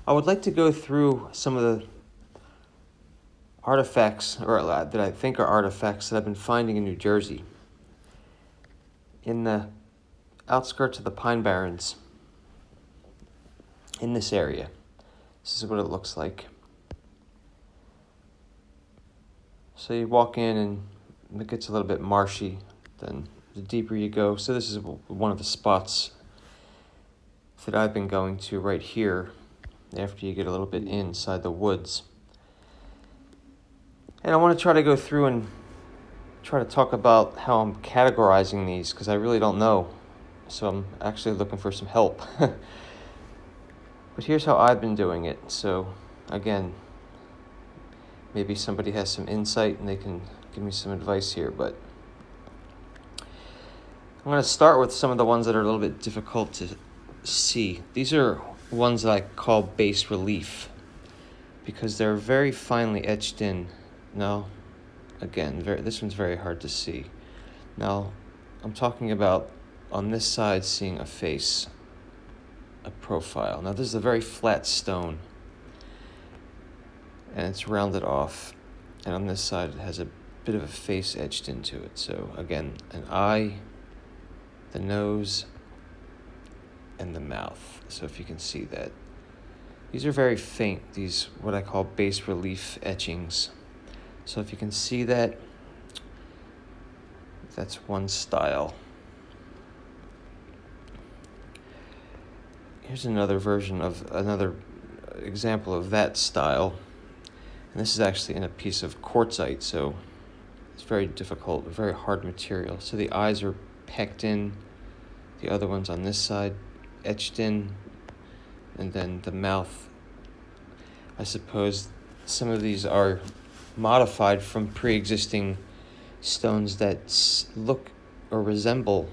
I would like to go through some of the artifacts, or that I think are artifacts, that I've been finding in New Jersey, in the outskirts of the Pine Barrens, in this area. This is what it looks like. So you walk in and it gets a little bit marshy, then the deeper you go. So this is one of the spots that I've been going to right here after you get a little bit inside the woods. And I want to try to go through and try to talk about how I'm categorizing these, because I really don't know. So I'm actually looking for some help. But here's how I've been doing it. So again, maybe somebody has some insight and they can give me some advice here. But I'm going to start with some of the ones that are a little bit difficult to see. These are ones that I call bas relief because they're very finely etched in. Now, again, this one's very hard to see. Now, I'm talking about on this side seeing a face, a profile. Now, this is a very flat stone, and it's rounded off. And on this side, it has a bit of a face etched into it. So, again, an eye, the nose, and the mouth. So if you can see that. These are very faint, these what I call bas relief etchings. So if you can see that, that's one style. Here's another example of that style. And this is actually in a piece of quartzite, so it's very difficult, very hard material. So the eyes are pecked in, the other one's on this side, etched in, and then the mouth. I suppose some of these are modified from pre-existing stones that look or resemble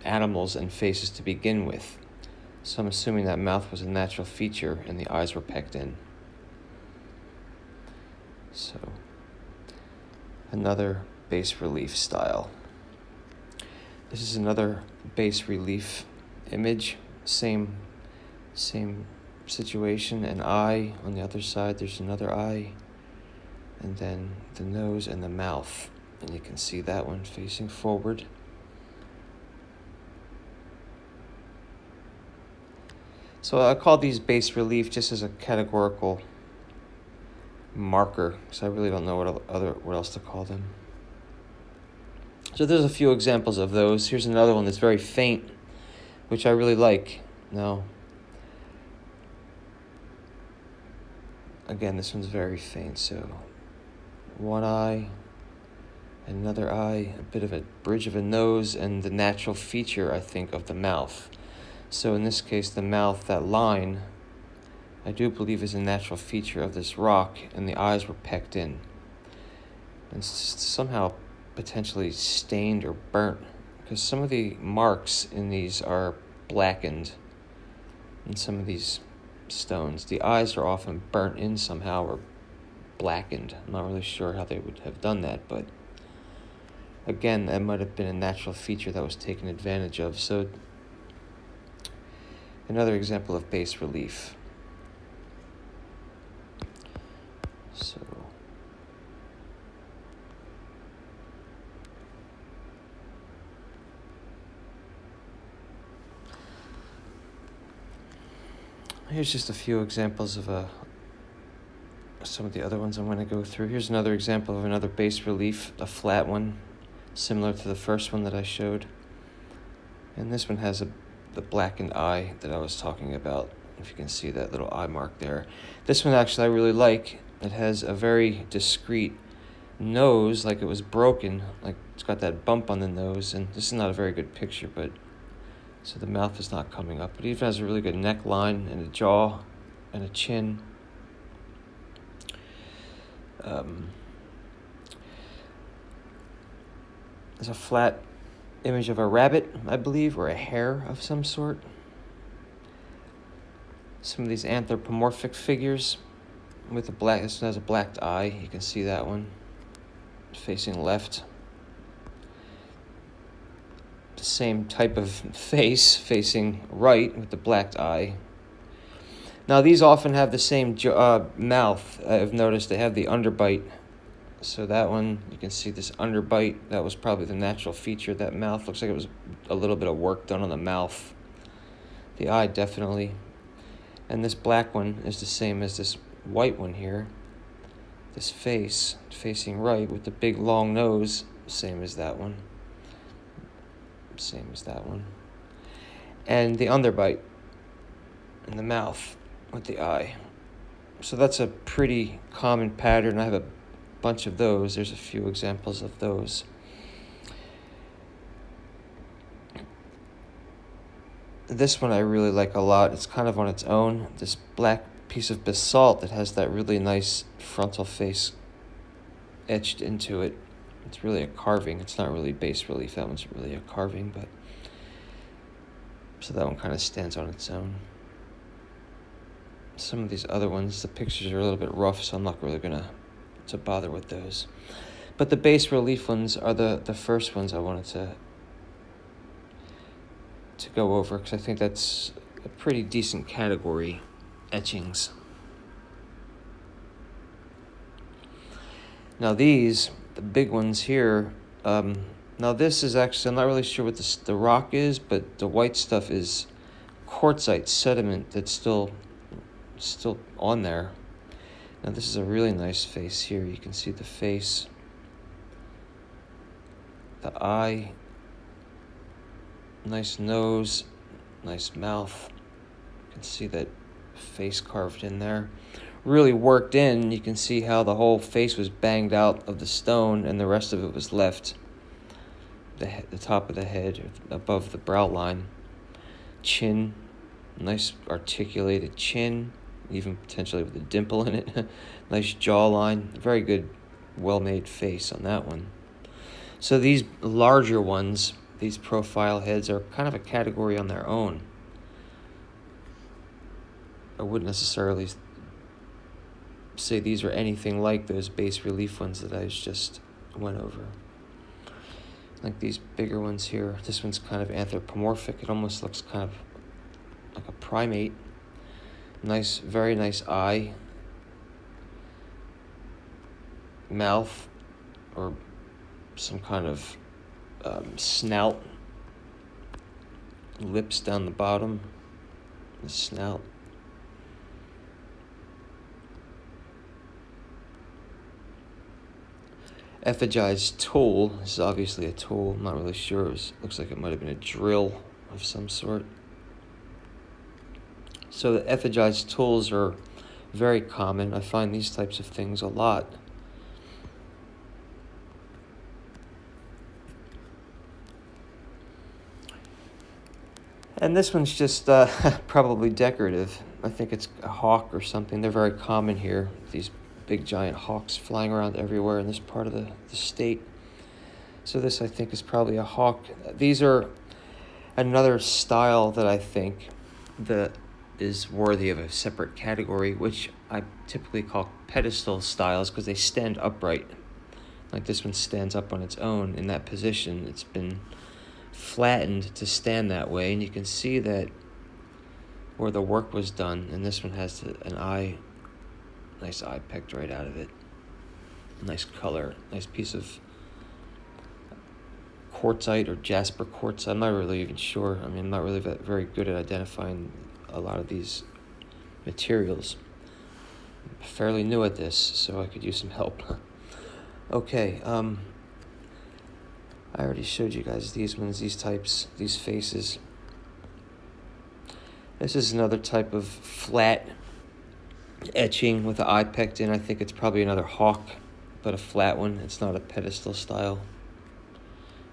animals and faces to begin with. So I'm assuming that mouth was a natural feature and the eyes were pecked in. So another bas relief style. This is another bas relief image, same situation. An eye on the other side, there's another eye, and then the nose and the mouth, and you can see that one facing forward. So I call these bas relief just as a categorical marker, because I really don't know what else to call them. So there's a few examples of those. Here's another one that's very faint, which I really like. Now, again, this one's very faint. So one eye, another eye, a bit of a bridge of a nose, and the natural feature, I think, of the mouth. So in this case, the mouth, that line, I do believe is a natural feature of this rock, and the eyes were pecked in. And somehow potentially stained or burnt, because some of the marks in these are blackened in some of these stones. The eyes are often burnt in somehow or blackened. I'm not really sure how they would have done that, but again, that might have been a natural feature that was taken advantage of. So another example of bas relief. So here's just a few examples of some of the other ones I'm going to go through. Here's another example of another bas relief, a flat one, similar to the first one that I showed. And this one has the blackened eye that I was talking about, if you can see that little eye mark there. This one actually I really like. It has a very discreet nose, like it was broken, like it's got that bump on the nose, and this is not a very good picture, but so the mouth is not coming up. But it even has a really good neckline and a jaw and a chin. There's a flat image of a rabbit, I believe, or a hare of some sort. Some of these anthropomorphic figures with this one has a blacked eye. You can see that one facing left. The same type of face facing right with the blacked eye. Now these often have the same mouth. I've noticed they have the underbite. So that one, you can see this underbite. That was probably the natural feature of that mouth. Looks like it was a little bit of work done on the mouth. The eye, definitely. And this black one is the same as this white one here. This face, facing right with the big long nose, same as that one. Same as that one. And the underbite in the mouth with the eye. So that's a pretty common pattern. I have a bunch of those. There's a few examples of those. This one I really like a lot. It's kind of on its own. This black piece of basalt that has that really nice frontal face etched into it. It's really a carving. It's not really bas relief. That one's really a carving, but so that one kind of stands on its own. Some of these other ones, the pictures are a little bit rough, so I'm not really gonna to bother with those. But the bas relief ones are the first ones I wanted to go over, because I think that's a pretty decent category, etchings. Now these, the big ones here, now this is actually, I'm not really sure what the rock is, but the white stuff is quartzite sediment that's still on there. Now this is a really nice face here. You can see the face, the eye, nice nose, nice mouth. You can see that face carved in there. Really worked in. You can see how the whole face was banged out of the stone and the rest of it was left. The top of the head above the brow line. Chin, nice articulated chin, even potentially with a dimple in it. Nice jawline, very good, well-made face on that one. So these larger ones, these profile heads, are kind of a category on their own. I wouldn't necessarily say these are anything like those bas relief ones that I just went over. Like these bigger ones here. This one's kind of anthropomorphic. It almost looks kind of like a primate. Nice, very nice eye, mouth, or some kind of snout, lips down the bottom, the snout. Ephegized tool. This is obviously a tool. I'm not really sure. Looks like it might have been a drill of some sort. So the ephegized tools are very common. I find these types of things a lot. And this one's just probably decorative. I think it's a hawk or something. They're very common here. These big giant hawks flying around everywhere in this part of the state. So this, I think, is probably a hawk. These are another style that I think that is worthy of a separate category, which I typically call pedestal styles, because they stand upright. Like this one stands up on its own in that position. It's been flattened to stand that way, and you can see that where the work was done. And this one has an eye, nice eye pecked right out of it. Nice color, nice piece of quartzite or jasper quartzite. I'm not really even sure. I mean, I'm not really very good at identifying a lot of these materials. I'm fairly new at this, so I could use some help. Okay, I already showed you guys these ones, these types, these faces. This is another type of flat etching with the eye pecked in. I think it's probably another hawk, but a flat one. It's not a pedestal style.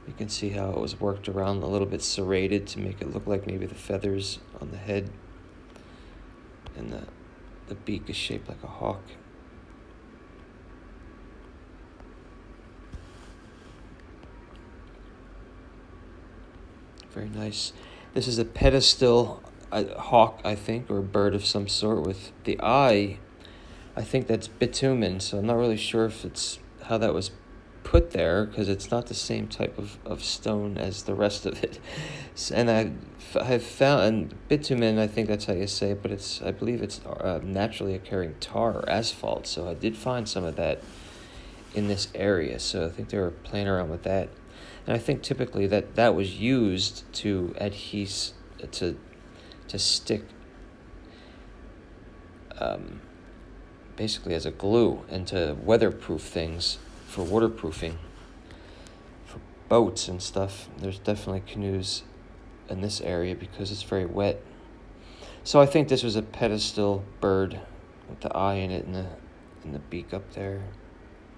You can see how it was worked around, a little bit serrated to make it look like maybe the feathers on the head. And the beak is shaped like a hawk. Very nice. This is a pedestal hawk, I think, or a bird of some sort with the eye. I think that's bitumen, so I'm not really sure if it's how that was put there because it's not the same type of stone as the rest of it. And I've found, and bitumen, I think that's how you say it, but I believe it's naturally occurring tar or asphalt. So I did find some of that in this area. So I think they were playing around with that. And I think typically that was used to adhese, to stick, basically as a glue, and to weatherproof things, for waterproofing, for boats and stuff. There's definitely canoes in this area because it's very wet. So I think this was a pedestal bird with the eye in it and the beak up there.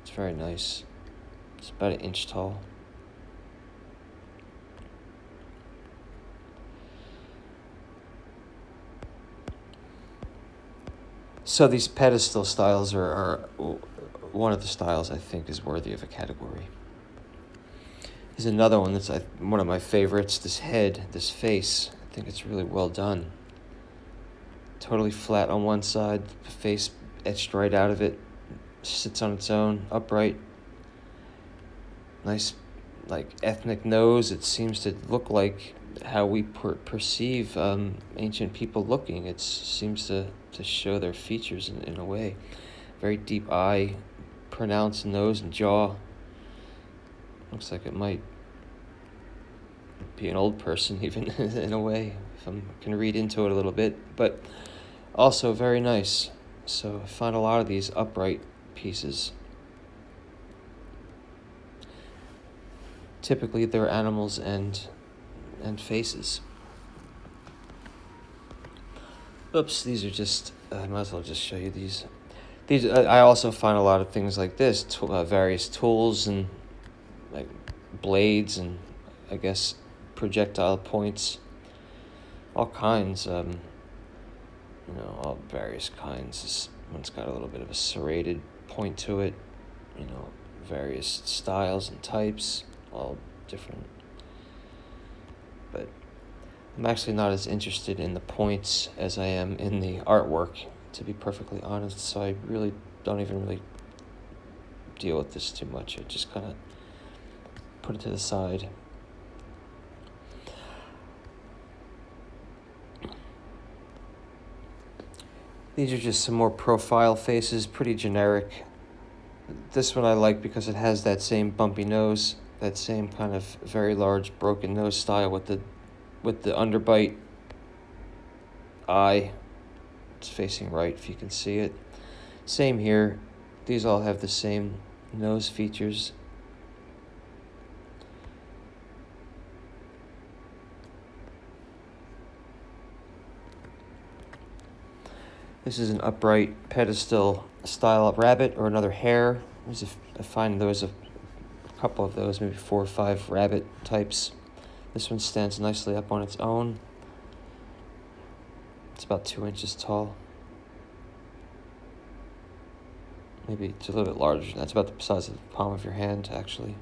It's very nice. It's about 1 inch tall. So these pedestal styles are one of the styles I think is worthy of a category. There's another one that's one of my favorites, this head, this face. I think it's really well done. Totally flat on one side, the face etched right out of it, sits on its own, upright. Nice, like, ethnic nose. It seems to look like how we perceive ancient people looking. It seems to show their features in a way. Very deep eye, pronounced nose and jaw. Looks like it might be an old person even in a way, if I can read into it a little bit, but also very nice. So I find a lot of these upright pieces. Typically they're animals and faces. Oops, these are just, I might as well just show you these. I also find a lot of things like this, various tools and like blades and I guess projectile points, all kinds, all various kinds. This one's got a little bit of a serrated point to it, various styles and types, all different. But I'm actually not as interested in the points as I am in the artwork, to be perfectly honest, so I really don't even really deal with this too much. I just kind of put it to the side. These are just some more profile faces, pretty generic. This one I like because it has that same bumpy nose, that same kind of very large broken nose style with the underbite eye. It's facing right if you can see it. Same here. These all have the same nose features. This is an upright pedestal style of rabbit or another hare. I find those a couple of those, maybe 4 or 5 rabbit types. This one stands nicely up on its own. It's about 2 inches tall. Maybe it's a little bit larger. That's about the size of the palm of your hand, actually.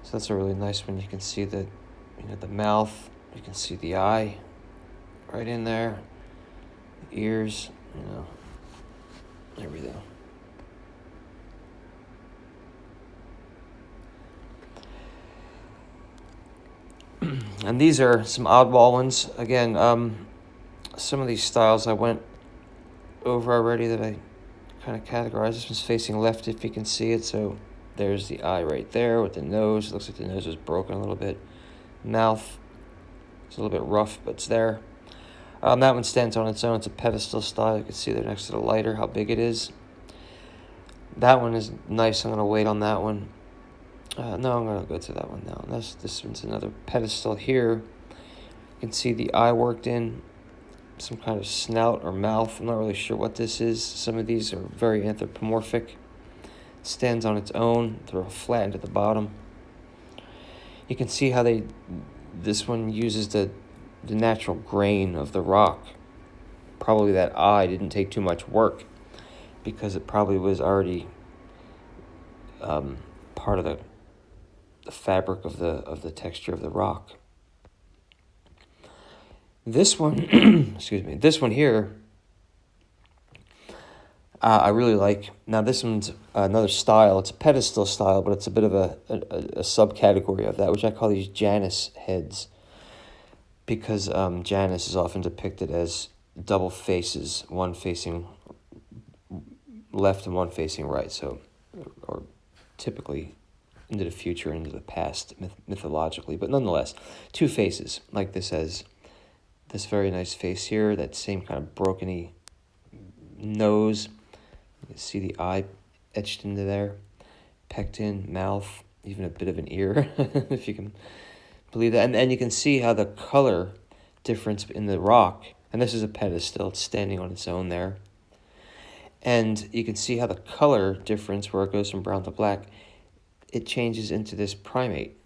So that's a really nice one. You can see the mouth. You can see the eye right in there. The ears, everything. And these are some oddball ones. Again, some of these styles I went over already that I kind of categorized. This one's facing left if you can see it. So there's the eye right there with the nose. It looks like the nose was broken a little bit. Mouth, it's a little bit rough, but it's there. That one stands on its own. It's a pedestal style. You can see there next to the lighter how big it is. That one is nice. I'm going to wait on that one. No, I'm going to go to that one now. This one's another pedestal here. You can see the eye worked in, some kind of snout or mouth. I'm not really sure what this is. Some of these are very anthropomorphic. It stands on its own. They're flattened at the bottom. You can see how this one uses the natural grain of the rock. Probably that eye didn't take too much work because it probably was already part of the fabric of the texture of the rock. This one, excuse me, this one here, I really like. Now this one's another style. It's a pedestal style, but it's a bit of a subcategory of that, which I call these Janus heads, because Janus is often depicted as double faces, one facing left and one facing right. So, or typically into the future, into the past, mythologically, but nonetheless, two faces. Like this has this very nice face here, that same kind of broken-y nose. You can see the eye etched into there, pectin, mouth, even a bit of an ear, if you can believe that. And you can see how the color difference in the rock, and this is a pedestal, it's standing on its own there. And you can see how the color difference, where it goes from brown to black, it changes into this primate-ish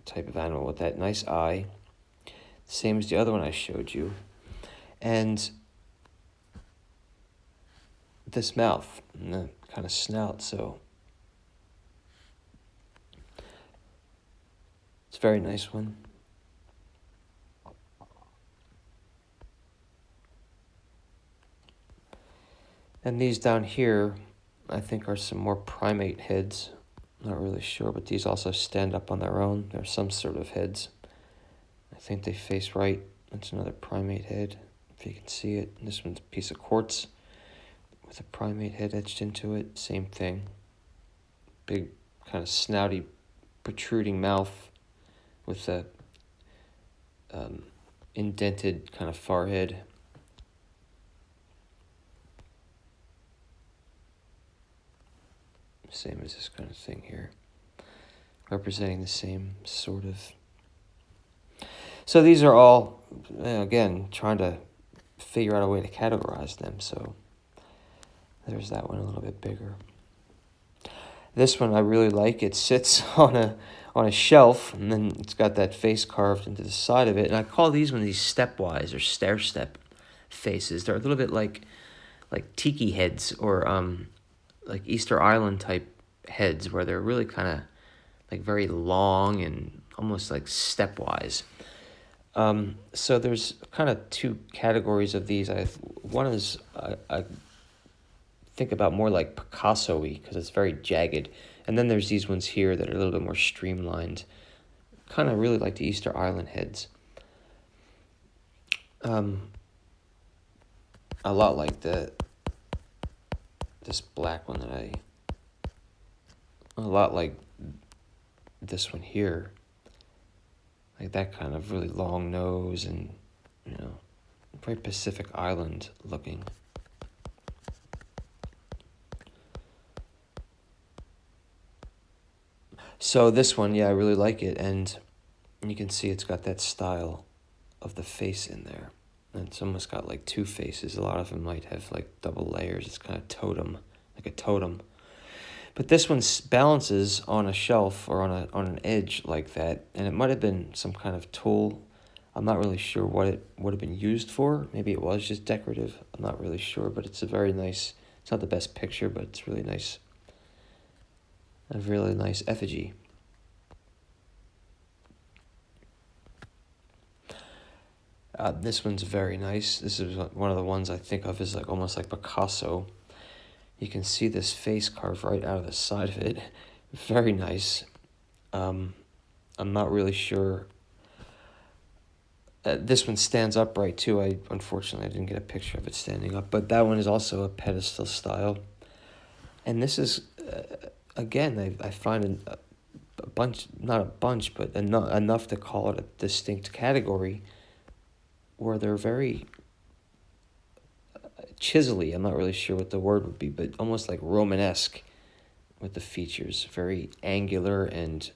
type of animal with that nice eye, same as the other one I showed you. And this mouth and the kind of snout, so it's a very nice one. And these down here, I think, are some more primate heads. Not really sure, but these also stand up on their own. They're some sort of heads. I think they face right. That's another primate head, if you can see it. And this one's a piece of quartz with a primate head etched into it. Same thing. Big, kind of snouty, protruding mouth with a indented kind of forehead. Same as this kind of thing here, representing the same sort of. So these are all, again, trying to figure out a way to categorize them. So there's that one, a little bit bigger. This one I really like. It sits on a shelf, and then it's got that face carved into the side of it. And I call these one of these stepwise or stair step faces. They're a little bit like tiki heads, or like Easter Island type heads, where they're really kind of like very long and almost like stepwise. So there's kind of two categories of these. One is I think about more like Picasso-y, because it's very jagged. And then there's these ones here that are a little bit more streamlined, kind of really like the Easter Island heads. A lot like this black one a lot like this one here. Like that kind of really long nose and, very Pacific Island looking. So this one, yeah, I really like it. And you can see it's got that style of the face in there. And it's almost got like two faces. A lot of them might have like double layers. It's kind of totem, like a totem. But this one balances on a shelf or on an edge like that, and it might have been some kind of tool. I'm not really sure what it would have been used for. Maybe it was just decorative. I'm not really sure, but it's a very nice, it's not the best picture, but it's really nice. A really nice effigy. This one's very nice. This is one of the ones I think of as like almost like Picasso. You can see this face carved right out of the side of it. Very nice. I'm not really sure. This one stands upright too. Unfortunately, I didn't get a picture of it standing up, but that one is also a pedestal style. And this is, again, I find a bunch, not a bunch, but enough to call it a distinct category, where they're very chisely. I'm not really sure what the word would be, but almost like Romanesque with the features. Very angular, and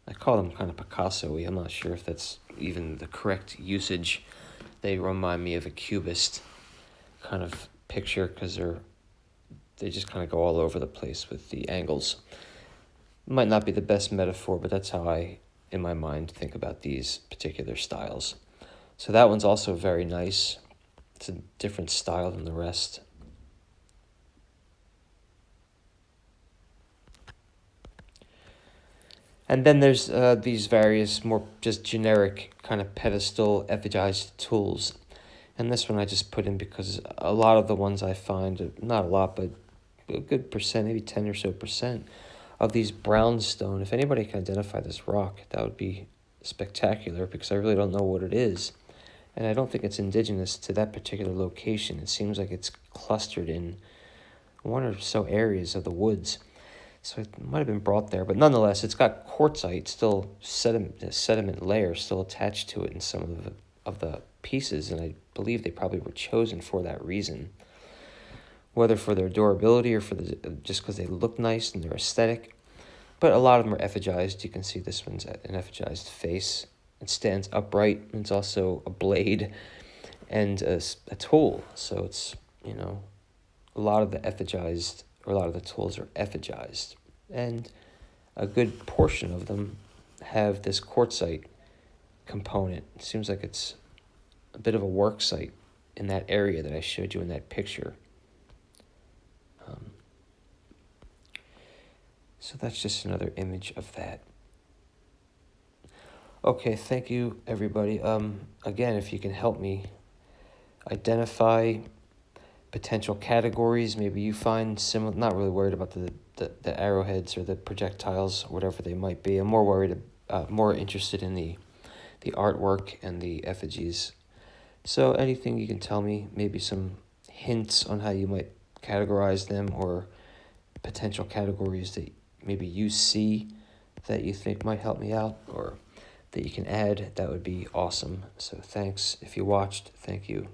I call them kind of Picasso-y. I'm not sure if that's even the correct usage. They remind me of a cubist kind of picture, because they just kind of go all over the place with the angles. Might not be the best metaphor, but that's how I, in my mind, think about these particular styles. So that one's also very nice. It's a different style than the rest. And then there's these various more just generic kind of pedestal effigized tools. And this one I just put in because a lot of the ones I find, not a lot, but a good percent, maybe 10 or so percent of these brownstone, if anybody can identify this rock, that would be spectacular, because I really don't know what it is. And I don't think it's indigenous to that particular location. It seems like it's clustered in one or so areas of the woods. So it might have been brought there, but nonetheless, it's got quartzite, still sediment layer still attached to it in some of the pieces, and I believe they probably were chosen for that reason, whether for their durability or for just because they look nice and they're aesthetic. But a lot of them are ephigized. You can see this one's an ephigized face. It stands upright. It's also a blade and a tool. So it's, a lot of the ephigized, or a lot of the tools are ephigized. And a good portion of them have this quartzite component. It seems like it's a bit of a work site in that area that I showed you in that picture. So that's just another image of that. Okay, thank you, everybody. Again, if you can help me identify potential categories, maybe you find similar. Not really worried about the arrowheads or the projectiles, whatever they might be. I'm more interested in the artwork and the effigies. So anything you can tell me, maybe some hints on how you might categorize them, or potential categories that maybe you see that you think might help me out, or that you can add, that would be awesome. So thanks. If you watched, thank you.